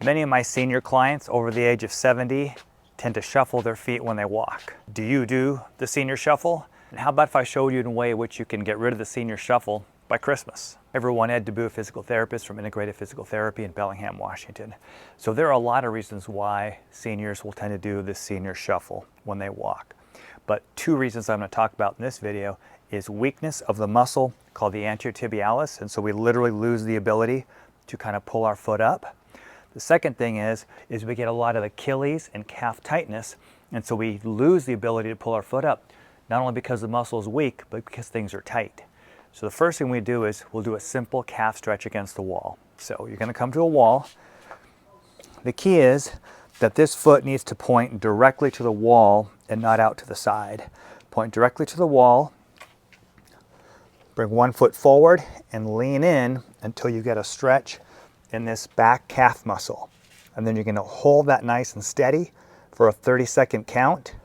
Many of my senior clients over the age of 70 tend to shuffle their feet when they walk. Do you do the senior shuffle? And how about if I showed you in a way in which you can get rid of the senior shuffle by Christmas? Everyone, Ed DeBoo, physical therapist from Integrated Physical Therapy in Bellingham, Washington. So there are a lot of reasons why seniors will tend to do the senior shuffle when they walk. But two reasons I'm going to talk about in this video is weakness of the muscle called the anterior tibialis, and so we literally lose the ability to kind of pull our foot up. The second thing is we get a lot of Achilles and calf tightness, and so we lose the ability to pull our foot up, not only because the muscle is weak, but because things are tight. So the first thing we do is we'll do a simple calf stretch against the wall. So you're going to come to a wall. The key is that this foot needs to point directly to the wall and not out to the side. Point directly to the wall. Bring one foot forward and lean in until you get a stretch in this back calf muscle. And then you're going to hold that nice and steady for a 30-second count.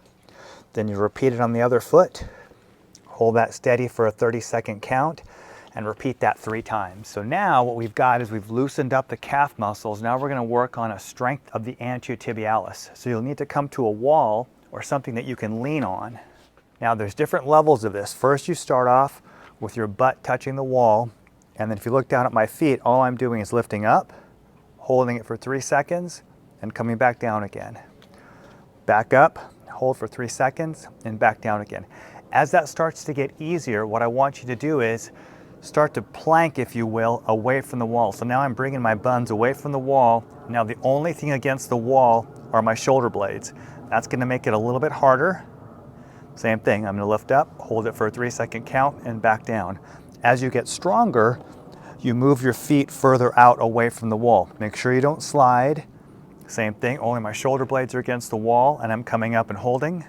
Then you repeat it on the other foot. Hold that steady for a 30-second count and repeat that 3 times. So now what we've got is we've loosened up the calf muscles. Now we're going to work on a strength of the anterior tibialis. So you'll need to come to a wall or something that you can lean on. Now there's different levels of this. First you start off with your butt touching the wall, and then if you look down at my feet, all I'm doing is lifting up, holding it for 3 seconds, and coming back down again. Back up, hold for 3 seconds, and back down again. As that starts to get easier, what I want you to do is start to plank, if you will, away from the wall. So now I'm bringing my buns away from the wall. Now the only thing against the wall are my shoulder blades. That's going to make it a little bit harder. Same thing, I'm going to lift up, hold it for a 3-second count, and back down. As you get stronger, you move your feet further out away from the wall. Make sure you don't slide. Same thing, only my shoulder blades are against the wall, and I'm coming up and holding,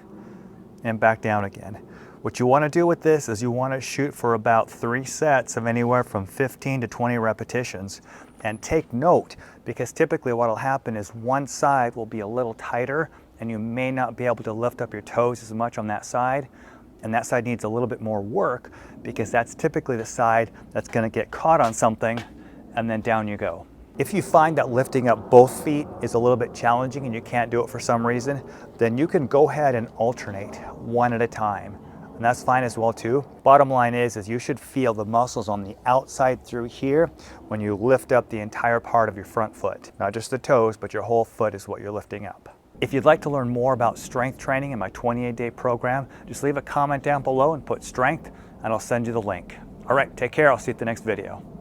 and back down again. What you want to do with this is you want to shoot for about 3 sets of anywhere from 15 to 20 repetitions. And take note, because typically what will happen is one side will be a little tighter, and you may not be able to lift up your toes as much on that side. And that side needs a little bit more work because that's typically the side that's going to get caught on something, and then down you go. If you find that lifting up both feet is a little bit challenging and you can't do it for some reason, then you can go ahead and alternate one at a time. And that's fine as well too. Bottom line is you should feel the muscles on the outside through here when you lift up the entire part of your front foot. Not just the toes, but your whole foot is what you're lifting up. If you'd like to learn more about strength training in my 28-day program, just leave a comment down below and put strength, and I'll send you the link. All right, take care. I'll see you at the next video.